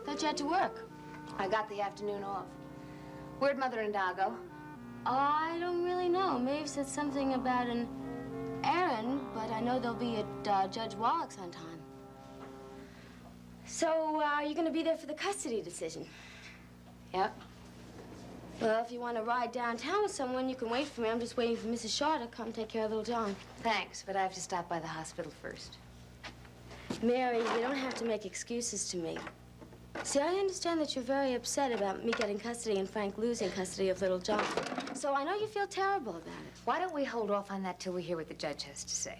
Thought you had to work. I got the afternoon off. Where'd Mother and Da go? I don't really know. Maeve said something about an errand, but I know they'll be at Judge Wallach's on time. So, are you going to be there for the custody decision? Yep. Well, if you want to ride downtown with someone, you can wait for me. I'm just waiting for Mrs. Shaw to come take care of little John. Thanks, but I have to stop by the hospital first. Mary, you don't have to make excuses to me. See, I understand that you're very upset about me getting custody and Frank losing custody of little John. So I know you feel terrible about it. Why don't we hold off on that till we hear what the judge has to say,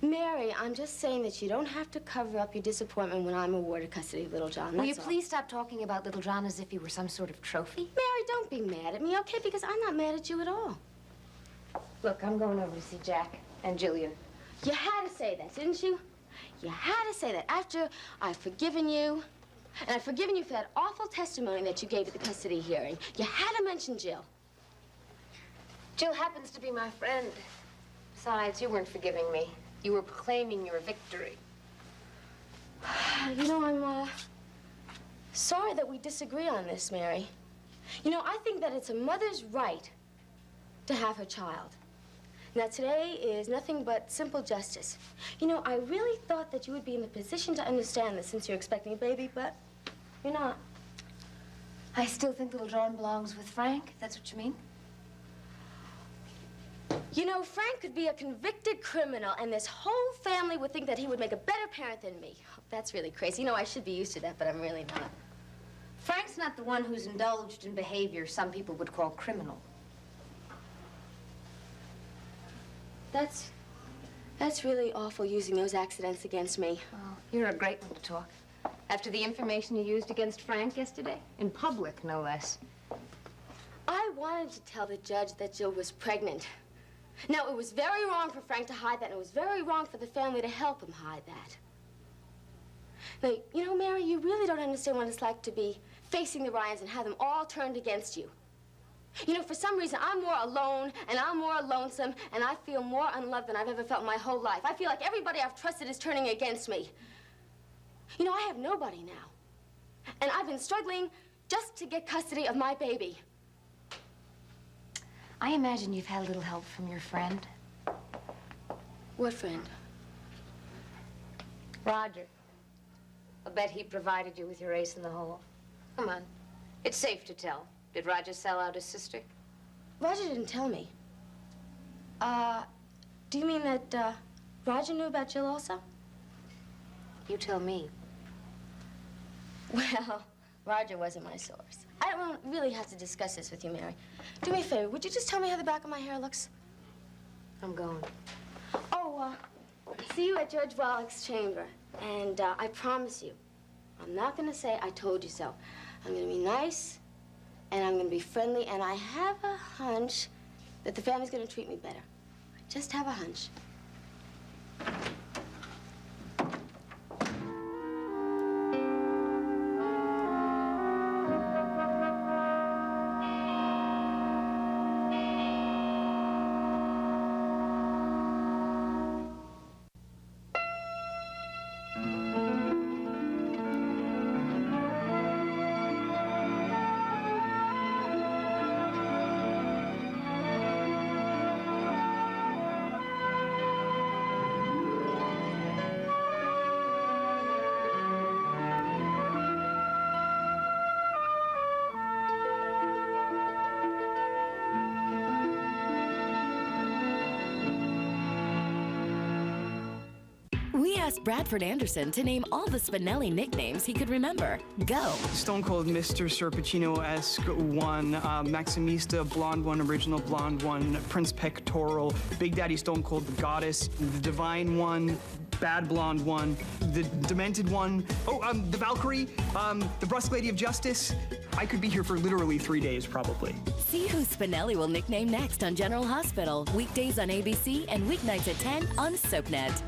Mary, I'm just saying that you don't have to cover up your disappointment when I'm awarded custody of little John. Will you please stop talking about little John as if he were some sort of trophy? Mary, don't be mad at me, okay? Because I'm not mad at you at all. Look, I'm going over to see Jack and Jillian. You had to say that, didn't you? You had to say that after I've forgiven you. And I've forgiven you for that awful testimony that you gave at the custody hearing. You had to mention Jill. Jill happens to be my friend. Besides, you weren't forgiving me. You were proclaiming your victory. You know, I'm sorry that we disagree on this, Mary. You know, I think that it's a mother's right to have her child. Now, today is nothing but simple justice. You know, I really thought that you would be in the position to understand this since you're expecting a baby, but you're not. I still think little John belongs with Frank. That's what you mean? You know, Frank could be a convicted criminal, and this whole family would think that he would make a better parent than me. That's really crazy. You know, I should be used to that, but I'm really not. Frank's not the one who's indulged in behavior some people would call criminal. That's really awful, using those accidents against me. Oh, you're a great one to talk. After the information you used against Frank yesterday, in public, no less. I wanted to tell the judge that Jill was pregnant. Now, it was very wrong for Frank to hide that, and it was very wrong for the family to help him hide that. Now, you know, Mary, you really don't understand what it's like to be facing the Ryans and have them all turned against you. You know, for some reason, I'm more alone, and I'm more lonesome, and I feel more unloved than I've ever felt in my whole life. I feel like everybody I've trusted is turning against me. You know, I have nobody now. And I've been struggling just to get custody of my baby. I imagine you've had a little help from your friend. What friend? Roger. I'll bet he provided you with your ace in the hole. Come on. It's safe to tell. Did Roger sell out his sister? Roger didn't tell me. Do you mean that, Roger knew about Jill also? You tell me. Well, Roger wasn't my source. I don't really have to discuss this with you, Mary. Do me a favor, would you just tell me how the back of my hair looks? I'm going. Oh, see you at Judge Wallach's chamber. And, I promise you, I'm not gonna say I told you so. I'm gonna be nice, and I'm gonna be friendly, and I have a hunch that the family's gonna treat me better. I just have a hunch. We asked Bradford Anderson to name all the Spinelli nicknames he could remember. Go. Stone Cold Mr. Serpacino-esque one, Maximista, Blonde one, Original Blonde one, Prince Pectoral, Big Daddy Stone Cold, the Goddess, the Divine one, Bad Blonde one, the Demented one, the Valkyrie, the Brusque Lady of Justice. I could be here for literally 3 days, probably. See who Spinelli will nickname next on General Hospital. Weekdays on ABC and weeknights at 10 on SoapNet.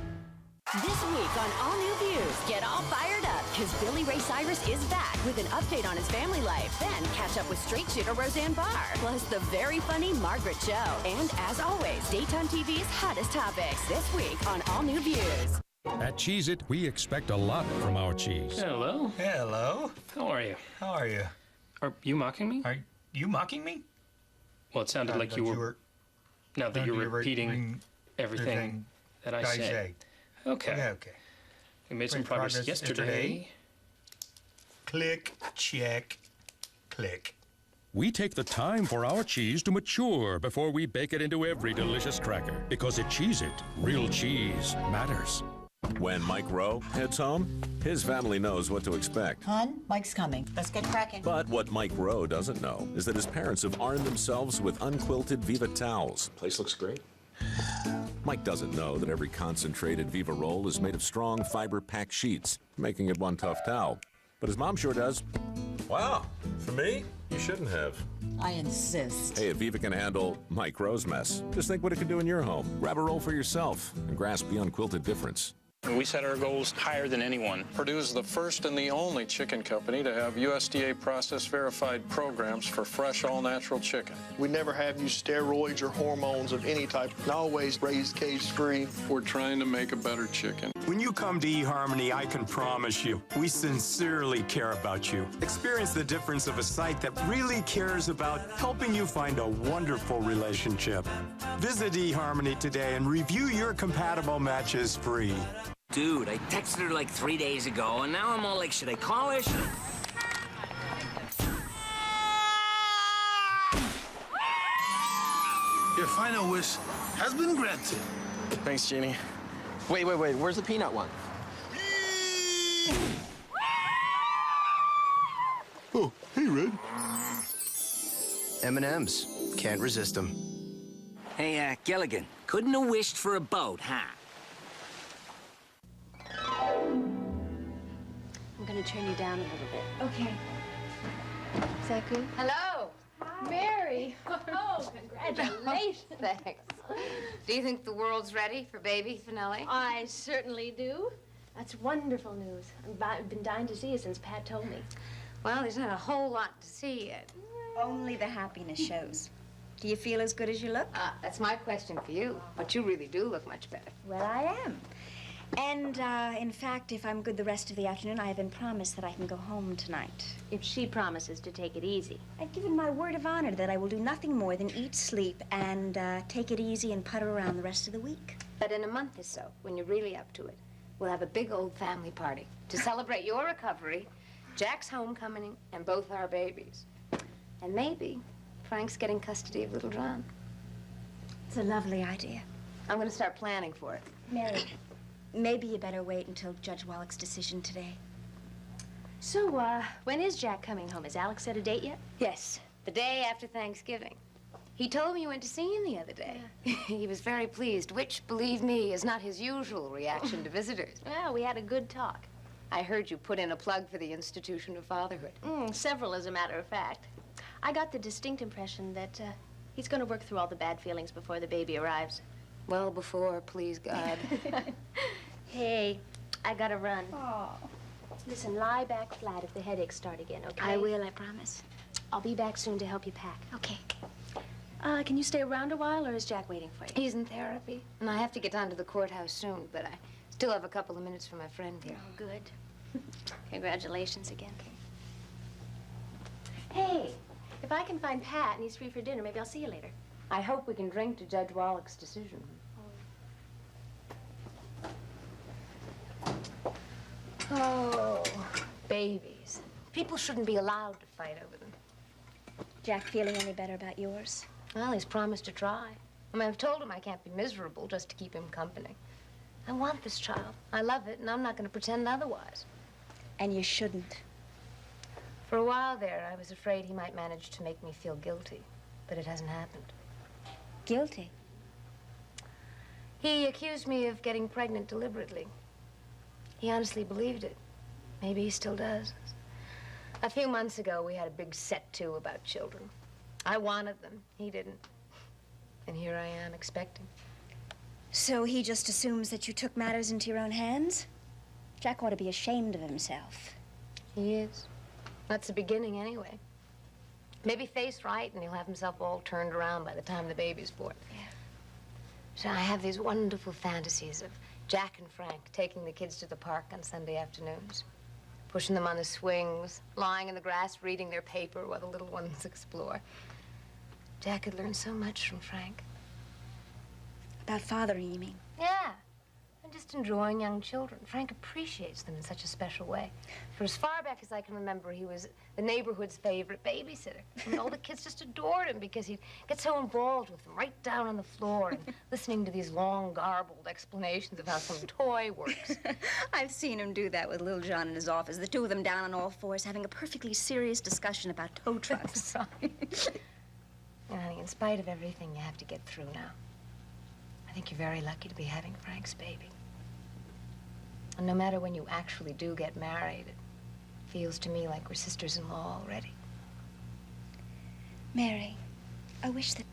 This week on All New Views, get all fired up because Billy Ray Cyrus is back with an update on his family life. Then catch up with straight shooter Roseanne Barr, plus the very funny Margaret Cho. And as always, daytime TV's hottest topics this week on All New Views. At Cheez-It, we expect a lot from our cheese. Hello. Hello. How are you? How are you? Are you mocking me? Are you mocking me? Well, it sounded like you were. Now that you're repeating everything that I say. Okay. Yeah, okay. We made some progress yesterday. Click, check, click. We take the time for our cheese to mature before we bake it into every delicious cracker. Because at Cheez-It, real cheese matters. When Mike Rowe heads home, his family knows what to expect. Hon, Mike's coming. Let's get cracking. But what Mike Rowe doesn't know is that his parents have armed themselves with unquilted Viva towels. Place looks great. Mike doesn't know that every concentrated Viva roll is made of strong fiber-packed sheets, making it one tough towel. But his mom sure does. Wow. For me, you shouldn't have. I insist. Hey, if Viva can handle Mike Rowe's mess, just think what it can do in your home. Grab a roll for yourself and grasp the unquilted difference. We set our goals higher than anyone. Purdue is the first and the only chicken company to have USDA process-verified programs for fresh, all-natural chicken. We never have used steroids or hormones of any type, and always raised cage-free. We're trying to make a better chicken. When you come to eHarmony, I can promise you, we sincerely care about you. Experience the difference of a site that really cares about helping you find a wonderful relationship. Visit eHarmony today and review your compatible matches free. Dude, I texted her like 3 days ago, and now I'm all like, should I call her? Your final wish has been granted. Thanks, Jeannie. Wait, where's the peanut one? Oh, hey, Red. M&M's. Can't resist them. Hey, Gilligan, couldn't have wished for a boat, huh? I'm gonna turn you down a little bit. Okay. Is that good? Hello. Mary! Oh, congratulations. Thanks. Do you think the world's ready for baby Finelli? I certainly do. That's wonderful news. I've been dying to see you since Pat told me. Well, there's not a whole lot to see yet. Only the happiness shows. Do you feel as good as you look? That's my question for you. But you really do look much better. Well, I am. And, in fact, if I'm good the rest of the afternoon, I have been promised that I can go home tonight. If she promises to take it easy. I've given my word of honor that I will do nothing more than eat, sleep, and take it easy and putter around the rest of the week. But in a month or so, when you're really up to it, we'll have a big old family party to celebrate your recovery, Jack's homecoming, and both our babies. And maybe Frank's getting custody of little John. It's a lovely idea. I'm going to start planning for it. Mary, maybe you better wait until Judge Wallach's decision today. So, when is Jack coming home? Has Alex set a date yet? Yes, the day after Thanksgiving. He told me you went to see him the other day. Yeah. He was very pleased, which, believe me, is not his usual reaction to visitors. Well, we had a good talk. I heard you put in a plug for the Institution of Fatherhood. Several, as a matter of fact. I got the distinct impression that he's going to work through all the bad feelings before the baby arrives. Well before, please, God. Hey, I gotta run. Oh. Listen, lie back flat if the headaches start again, okay? I will, I promise. I'll be back soon to help you pack. Okay. Can you stay around a while, or is Jack waiting for you? He's in therapy, and I have to get down to the courthouse soon, but I still have a couple of minutes for my friend here. Oh, good. Congratulations again. Hey, if I can find Pat and he's free for dinner, maybe I'll see you later. I hope we can drink to Judge Wallach's decision. Oh, babies. People shouldn't be allowed to fight over them. Jack feeling any better about yours? Well, he's promised to try. I mean, I've told him I can't be miserable just to keep him company. I want this child. I love it, and I'm not going to pretend otherwise. And you shouldn't. For a while there, I was afraid he might manage to make me feel guilty, but it hasn't happened. Guilty? He accused me of getting pregnant deliberately. He honestly believed it. Maybe he still does. A few months ago, we had a big set-to about children. I wanted them. He didn't. And here I am, expecting. So he just assumes that you took matters into your own hands? Jack ought to be ashamed of himself. He is. That's the beginning, anyway. Maybe face right, and he'll have himself all turned around by the time the baby's born. Yeah. So I have these wonderful fantasies of Jack and Frank taking the kids to the park on Sunday afternoons, pushing them on the swings, lying in the grass reading their paper while the little ones explore. Jack had learned so much from Frank. About fathering, you mean? Yeah, and just enjoying young children. Frank appreciates them in such a special way. For as far back as I can remember, he was the neighborhood's favorite babysitter. And all the kids just adored him because he'd get so involved with them, right down on the floor, and listening to these long, garbled explanations of how some toy works. I've seen him do that with little John in his office, the two of them down on all fours, having a perfectly serious discussion about tow trucks. And honey, in spite of everything you have to get through now, I think you're very lucky to be having Frank's baby. And no matter when you actually do get married, it feels to me like we're sisters-in-law already. Mary, I wish that...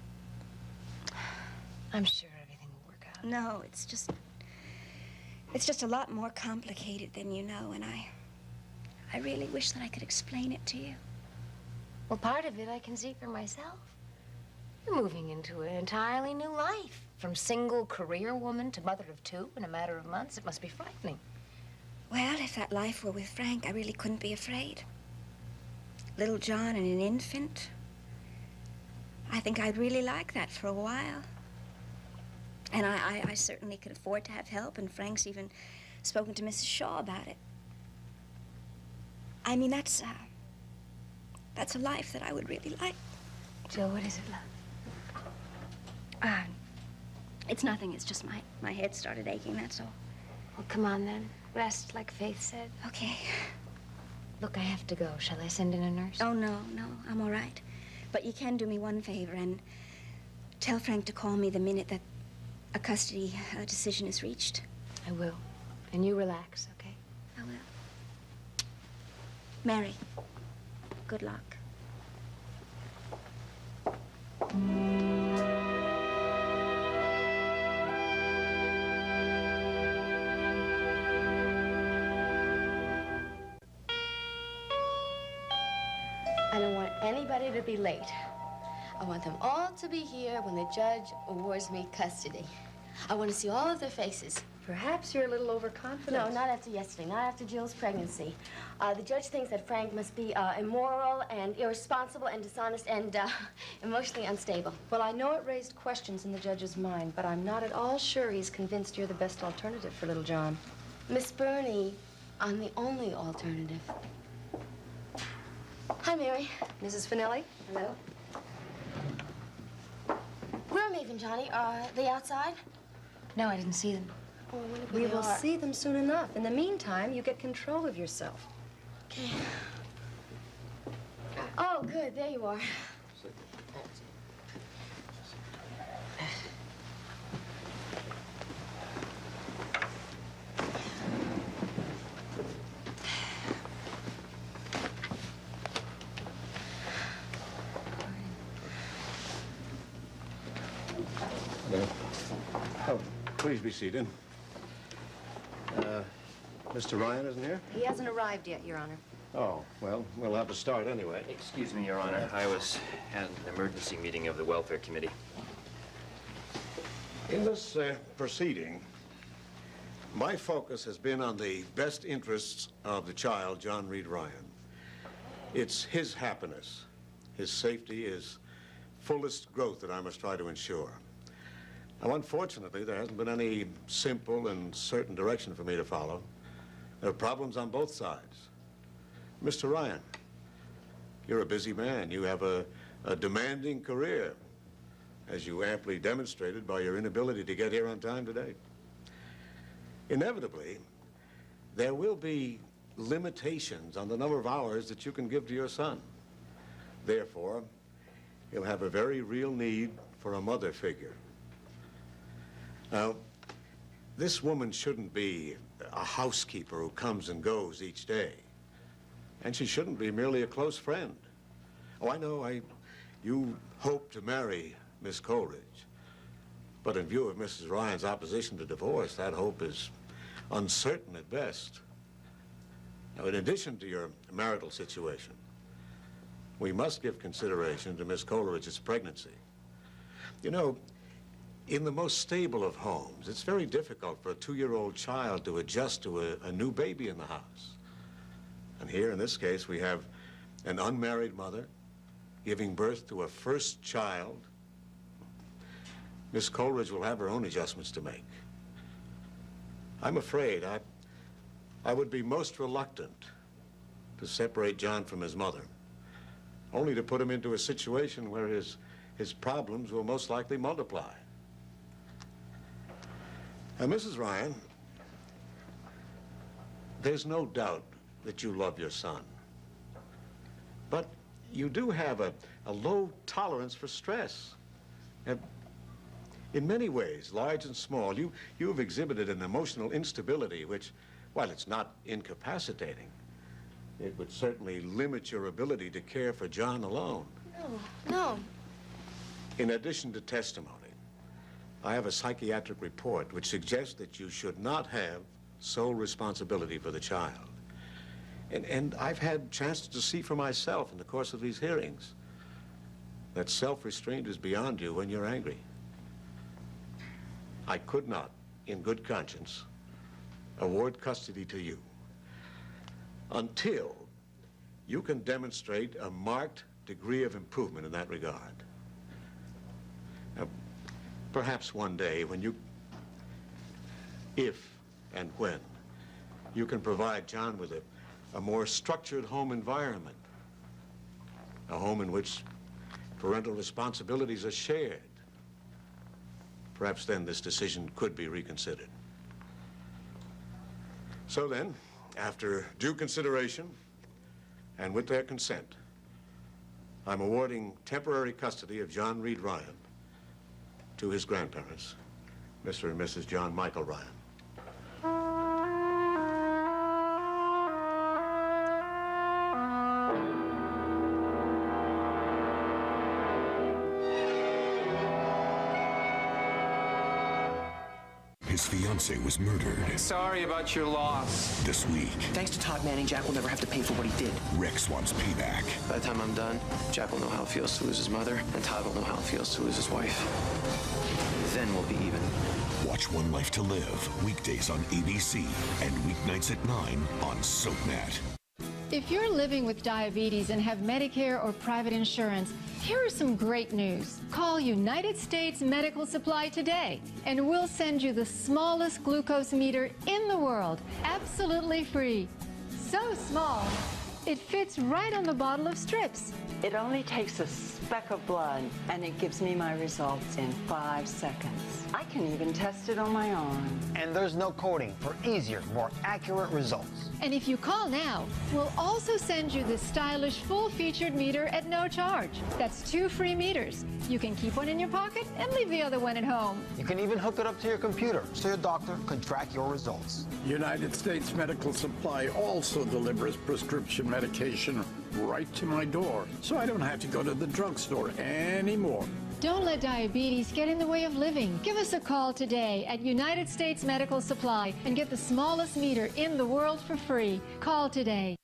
I'm sure everything will work out. No, it's just a lot more complicated than you know, and I really wish that I could explain it to you. Well, part of it I can see for myself. You're moving into an entirely new life. From single career woman to mother of two in a matter of months. It must be frightening. Well, if that life were with Frank, I really couldn't be afraid. Little John and an infant. I think I'd really like that for a while. And I certainly could afford to have help, and Frank's even spoken to Mrs. Shaw about it. I mean, that's a life that I would really like. Jill, what is it, love? It's nothing. It's just my head started aching, that's all. Well, come on, then. Rest, like Faith said. Okay. Look, I have to go. Shall I send in a nurse? Oh, no, I'm all right. But you can do me one favor and tell Frank to call me the minute that a custody decision is reached. I will. And you relax, okay? I will. Mary, good luck. I don't want anybody to be late. I want them all to be here when the judge awards me custody. I want to see all of their faces. Perhaps you're a little overconfident. No, not after yesterday, not after Jill's pregnancy. The judge thinks that Frank must be immoral and irresponsible and dishonest and emotionally unstable. Well, I know it raised questions in the judge's mind, but I'm not at all sure he's convinced you're the best alternative for little John. Miss Burney, I'm the only alternative. Hi, Mary. Mrs. Finelli? Hello. Where are Maeve and Johnny? Are they outside? No, I didn't see them. Oh, I wonder who We they will are. see them soon enough. In the meantime, you get control of yourself. Okay. Oh, good. There you are. Oh, please be seated. Mr. Ryan isn't here? He hasn't arrived yet, Your Honor. Oh, well, we'll have to start anyway. Excuse me, Your Honor. I was at an emergency meeting of the Welfare Committee. In this proceeding, my focus has been on the best interests of the child, John Reed Ryan. It's his happiness, his safety, his fullest growth that I must try to ensure. Now, unfortunately, there hasn't been any simple and certain direction for me to follow. There are problems on both sides. Mr. Ryan, you're a busy man. You have a demanding career, as you amply demonstrated by your inability to get here on time today. Inevitably, there will be limitations on the number of hours that you can give to your son. Therefore, he'll have a very real need for a mother figure. Now, this woman shouldn't be a housekeeper who comes and goes each day. And she shouldn't be merely a close friend. Oh, I know, you hope to marry Miss Coleridge. But in view of Mrs. Ryan's opposition to divorce, that hope is uncertain at best. Now, in addition to your marital situation, we must give consideration to Miss Coleridge's pregnancy. You know, In the most stable of homes, it's very difficult for a 2-year-old child to adjust to a new baby in the house. And here, in this case, we have an unmarried mother giving birth to a first child. Miss Coleridge will have her own adjustments to make. I'm afraid I would be most reluctant to separate John from his mother, only to put him into a situation where his problems will most likely multiply. Now, Mrs. Ryan, there's no doubt that you love your son. But you do have a low tolerance for stress. And in many ways, large and small, you have exhibited an emotional instability which, while it's not incapacitating, it would certainly limit your ability to care for John alone. No. In addition to testimony, I have a psychiatric report which suggests that you should not have sole responsibility for the child. And I've had chances to see for myself in the course of these hearings that self-restraint is beyond you when you're angry. I could not, in good conscience, award custody to you until you can demonstrate a marked degree of improvement in that regard. Now, perhaps one day when you, if and when, you can provide John with a more structured home environment, a home in which parental responsibilities are shared. Perhaps then this decision could be reconsidered. So then, after due consideration and with their consent, I'm awarding temporary custody of John Reed Ryan to his grandparents, Mr. and Mrs. John Michael Ryan. His fiancée was murdered. Sorry about your loss. This week, Thanks to Todd Manning, Jack will never have to pay for what he did. Rex wants payback. By the time I'm done, Jack will know how it feels to lose his mother, and Todd will know how it feels to lose his wife. Then we'll be even. Watch One Life to Live, weekdays on ABC and weeknights at 9 on SoapNet. If you're living with diabetes and have Medicare or private insurance, here is some great news. Call United States Medical Supply today, and we'll send you the smallest glucose meter in the world, absolutely free. So small, it fits right on the bottle of strips. It only takes a speck of blood, and it gives me my results in 5 seconds. I can even test it on my arm. And there's no coding for easier, more accurate results. And if you call now, we'll also send you this stylish full-featured meter at no charge. That's 2 free meters. You can keep one in your pocket and leave the other one at home. You can even hook it up to your computer so your doctor can track your results. United States Medical Supply also delivers prescription medication right to my door, so I don't have to go to the drugstore anymore. Don't let diabetes get in the way of living. Give us a call today at United States Medical Supply and get the smallest meter in the world for free. Call today.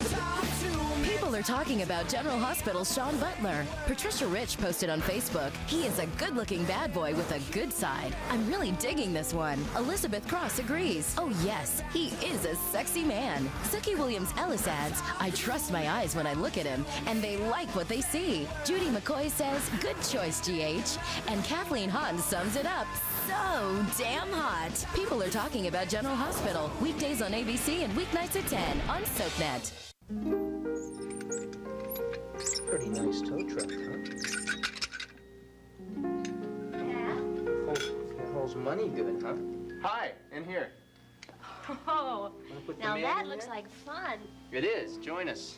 People are talking about General Hospital's Sean Butler. Patricia Rich posted on Facebook, he is a good-looking bad boy with a good side. I'm really digging this one. Elizabeth Cross agrees. Oh yes, he is a sexy man. Suki Williams-Ellis adds, I trust my eyes when I look at him, and they like what they see. Judy McCoy says, good choice, GH. And Kathleen Hahn sums it up, so damn hot. People are talking about General Hospital, weekdays on ABC and weeknights at 10 on SoapNet. Pretty nice tow truck, huh? Yeah. It holds money good, huh? Hi, in here. Oh, now that looks here? like fun. It is. Join us.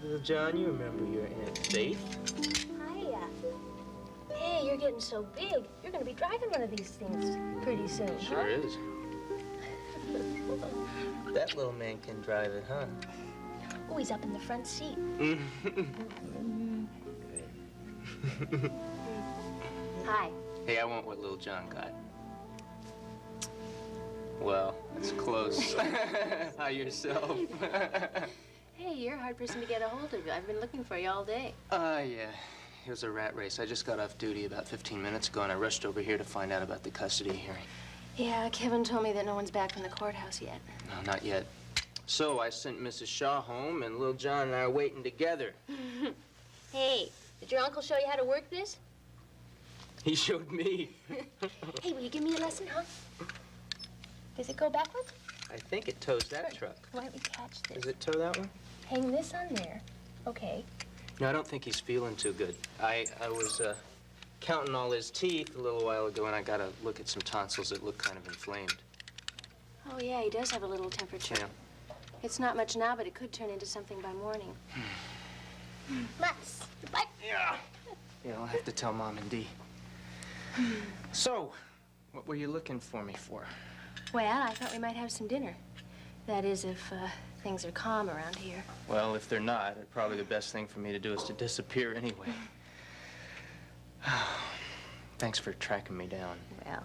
Little John, you remember your Aunt Faith? Hiya. Hey, you're getting so big. You're going to be driving one of these things pretty soon, Sure is. That little man can drive it, huh? Oh, he's up in the front seat. Hi. Hey, I want what little John got. Well, that's close. How yourself? Hey, you're a hard person to get a hold of. I've been looking for you all day. Yeah. It was a rat race. I just got off duty about 15 minutes ago, and I rushed over here to find out about the custody hearing. Yeah, Kevin told me that no one's back from the courthouse yet. No, not yet. So I sent Mrs. Shaw home, and little John and I are waiting together. Hey, did your uncle show you how to work this? He showed me. Hey, will you give me a lesson, huh? Does it go backwards? I think it tows that truck. Why don't we catch this? Does it tow that one? Hang this on there. Okay. No, I don't think he's feeling too good. I was counting all his teeth a little while ago, and I got to look at some tonsils that look kind of inflamed. Oh, yeah, he does have a little temperature. Yeah. It's not much now, but it could turn into something by morning. Butts. Butt. Yeah. Yeah, I'll have to tell Mom and Dee. So, what were you looking for me for? Well, I thought we might have some dinner. That is, if things are calm around here. Well, if they're not, probably the best thing for me to do is to disappear anyway. Thanks for tracking me down. Well,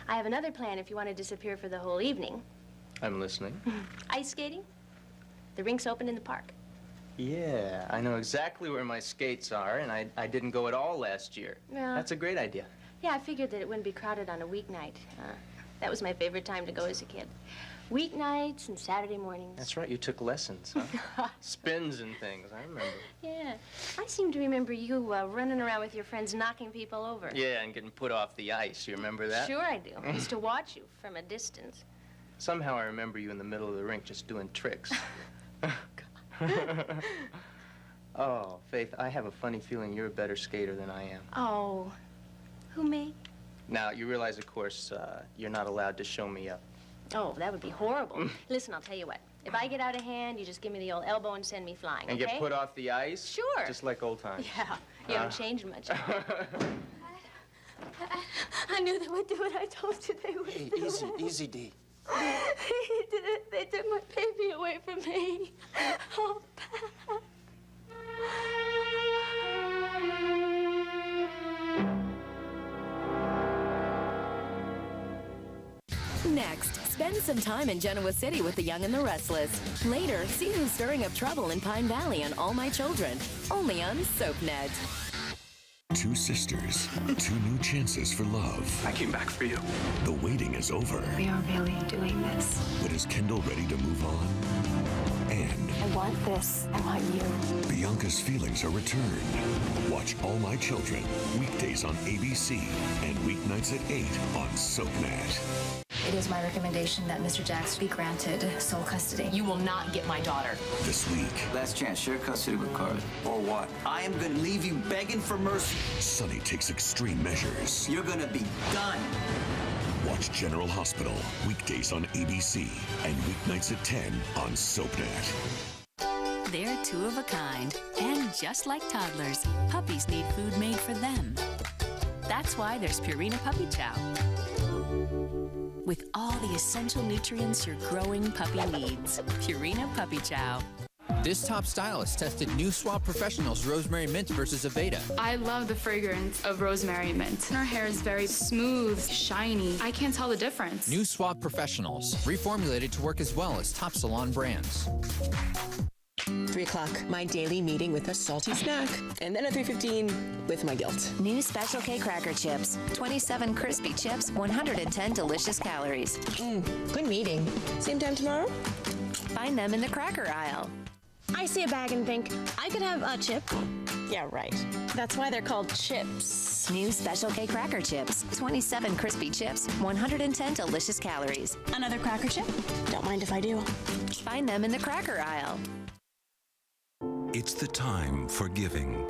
I have another plan if you want to disappear for the whole evening. I'm listening. Ice skating? The rink's open in the park. Yeah, I know exactly where my skates are, and I didn't go at all last year. Yeah. That's a great idea. Yeah, I figured that it wouldn't be crowded on a weeknight. That was my favorite time to go as a kid. Weeknights and Saturday mornings. That's right, you took lessons, huh? Spins and things, I remember. Yeah. I seem to remember you running around with your friends knocking people over. Yeah, and getting put off the ice. You remember that? Sure I do. I used to watch you from a distance. Somehow I remember you in the middle of the rink just doing tricks. Oh, Faith, I have a funny feeling you're a better skater than I am. Oh. Who, me? Now, you realize, of course, you're not allowed to show me up. Oh, that would be horrible. Listen, I'll tell you what. If I get out of hand, you just give me the old elbow and send me flying, And okay? get put off the ice? Sure. Just like old times. Yeah, you haven't changed much. I knew they would do it. I told you they would Hey, do it. easy, Dee. They did it. They took my baby away from me. Oh, Pat. Next, spend some time in Genoa City with the Young and the Restless. Later, see who's stirring up trouble in Pine Valley on All My Children, only on SoapNet. Two sisters, two new chances for love. I came back for you. The waiting is over. We are really doing this. But is Kendall ready to move on? And I want this. I want you. Bianca's feelings are returned. Watch All My Children, weekdays on ABC and weeknights at 8 on SoapNet. It is my recommendation that Mr. Jacks be granted sole custody. You will not get my daughter. This week, Last chance, share custody with Carly. Or what? I am gonna leave you begging for mercy. Sonny takes extreme measures. You're gonna be done. Watch General Hospital, weekdays on ABC and weeknights at 10 on SoapNet. They're two of a kind, and just like toddlers, puppies need food made for them. That's why there's Purina Puppy Chow, with all the essential nutrients your growing puppy needs. Purina Puppy Chow. This top stylist tested new Swab Professional's Rosemary Mint versus Aveda. I love the fragrance of rosemary mint. Her hair is very smooth, shiny. I can't tell the difference. New Swab Professionals, reformulated to work as well as top salon brands. 3 o'clock, my daily meeting with a salty snack. And then at 3:15 with my guilt. New Special K Cracker Chips. 27 crispy chips, 110 delicious calories. Good meeting. Same time tomorrow? Find them in the cracker aisle. I see a bag and think, I could have a chip. Yeah, right. That's why they're called chips. New Special K Cracker Chips. 27 crispy chips, 110 delicious calories. Another cracker chip? Don't mind if I do. Find them in the cracker aisle. It's the time for giving.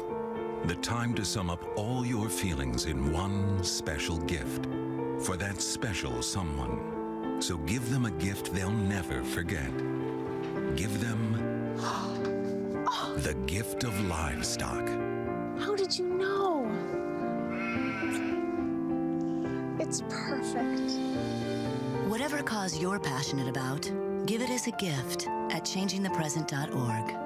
The time to sum up all your feelings in one special gift for that special someone. So give them a gift they'll never forget. Give them the gift of livestock. How did you know? It's perfect. Whatever cause you're passionate about, give it as a gift at changingthepresent.org.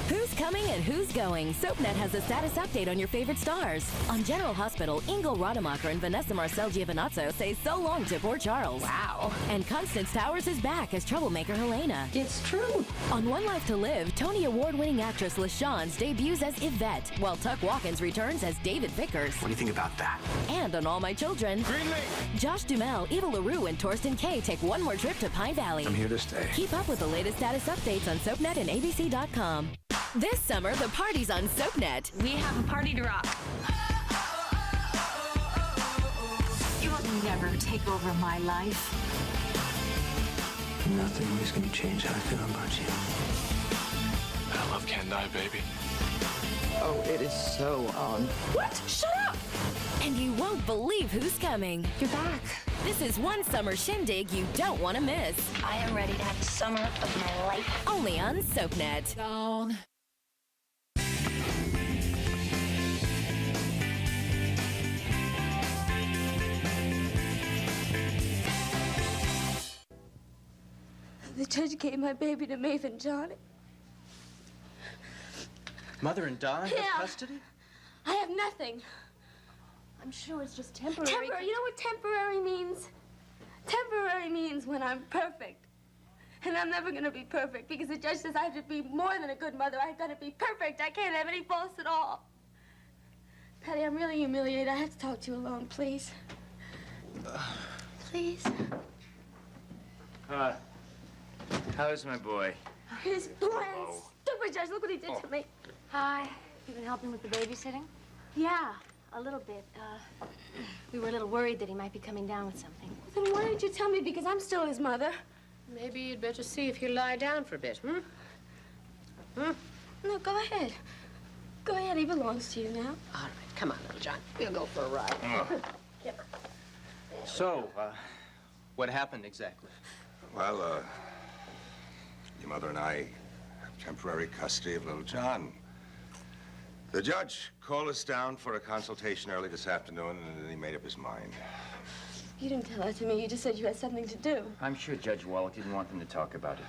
Who's coming and who's going, SoapNet has a status update on your favorite stars. On General Hospital, Ingo Rademacher and Vanessa Marcel Giovinazzo say so long to poor Charles. Wow. And Constance Towers is back as troublemaker Helena. It's true. On One Life to Live, Tony Award-winning actress LaShawns debuts as Yvette, while Tuck Watkins returns as David Vickers. What do you think about that? And on All My Children, Josh Duhamel, Eva LaRue, and Torsten Kay take one more trip to Pine Valley. I'm here to stay. Keep up with the latest status updates on SoapNet and ABC.com. This summer, the party's on SoapNet. We have a party to rock. You will never take over my life. Nothing is going to change how I feel about you. That love can't die, baby. Oh, it is so on. What? Shut up! And you won't believe who's coming. You're back. This is one summer shindig you don't want to miss. I am ready to have the summer of my life. Only on SoapNet. Down. The judge gave my baby to Maeve and Johnny. Mother and Don Yeah. have custody? I have nothing. I'm sure it's just temporary. Temporary. You know what temporary means? Temporary means when I'm perfect. And I'm never going to be perfect because the judge says I have to be more than a good mother. I've got to be perfect. I can't have any faults at all. Patty, I'm really humiliated. I have to talk to you alone, please. Please. How's my boy? His blind, stupid judge. Look what he did to me. Hi. You been helping with the babysitting? Yeah, a little bit. We were a little worried that he might be coming down with something. Then why didn't you tell me? Because I'm still his mother. Maybe you'd better see if he'll lie down for a bit, No, go ahead. Go ahead. He belongs to you now. All right, come on, little John. We'll go for a ride. Yep. So, what happened exactly? Well, your mother and I have temporary custody of little John. The judge called us down for a consultation early this afternoon, and then he made up his mind. You didn't tell that to me. You just said you had something to do. I'm sure Judge Wallach didn't want them to talk about it.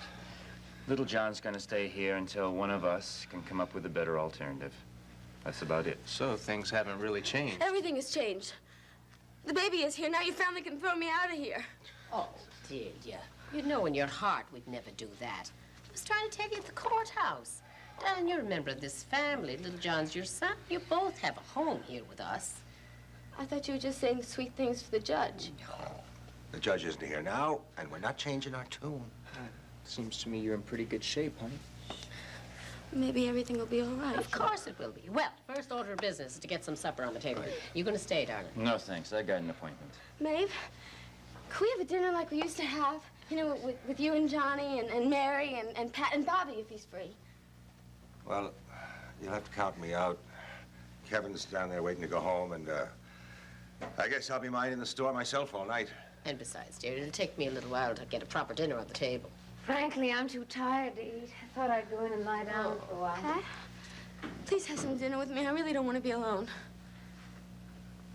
Little John's gonna stay here until one of us can come up with a better alternative. That's about it. So things haven't really changed. Everything has changed. The baby is here. Now your family can throw me out of here. Oh, did ya? You know in your heart we'd never do that. I was trying to take you to the courthouse. And you remember this family. Little John's your son. You both have a home here with us. I thought you were just saying sweet things for the judge. The judge isn't here now, and we're not changing our tune. Seems to me you're in pretty good shape, honey. Maybe everything will be all right. Of course it will be. Well, first order of business is to get some supper on the table. You gonna stay, darling? No, thanks. I got an appointment. Maeve, could we have a dinner like we used to have? You know, with you and Johnny and Mary and Pat and Bobby if he's free. Well, you'll have to count me out. Kevin's down there waiting to go home, and I guess I'll be minding the store myself all night. And besides, dear, it'll take me a little while to get a proper dinner on the table. Frankly, I'm too tired to eat. I thought I'd go in and lie down for a while. Pat, please have some dinner with me. I really don't want to be alone.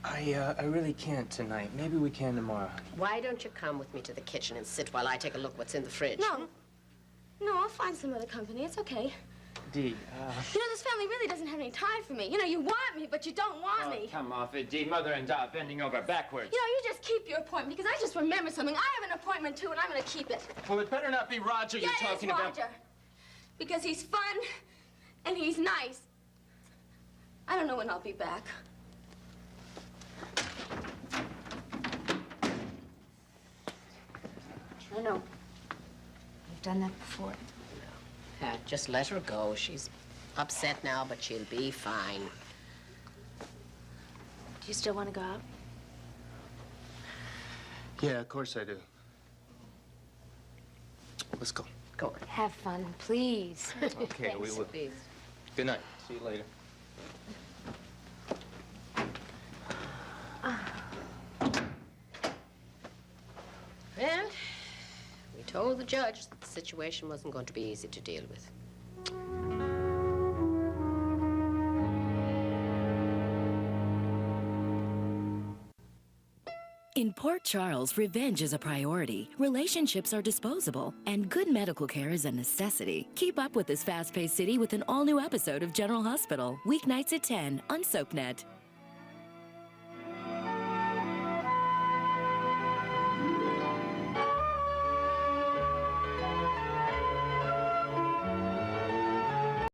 I really can't tonight. Maybe we can tomorrow. Why don't you come with me to the kitchen and sit while I take a look what's in the fridge? No. No, I'll find some other company. It's okay. Dee, You know, this family really doesn't have any time for me. You know, you want me, but you don't want me. Come off it, Dee. Mother and Dad bending over backwards. You know, you just keep your appointment, because I just remembered something. I have an appointment, too, and I'm going to keep it. Well, it better not be Roger you're talking it's about. Roger. Because he's fun, and he's nice. I don't know when I'll be back. I know. You've done that before. Pat, just let her go. She's upset now, but she'll be fine. Do you still want to go out? Yeah, of course I do. Let's go. Go on. Have fun, please. Okay, we will. Please. Good night. See you later. Well, we told the judge that the situation wasn't going to be easy to deal with. In Port Charles, revenge is a priority, relationships are disposable, and good medical care is a necessity. Keep up with this fast-paced city with an all-new episode of General Hospital, weeknights at 10 on SoapNet.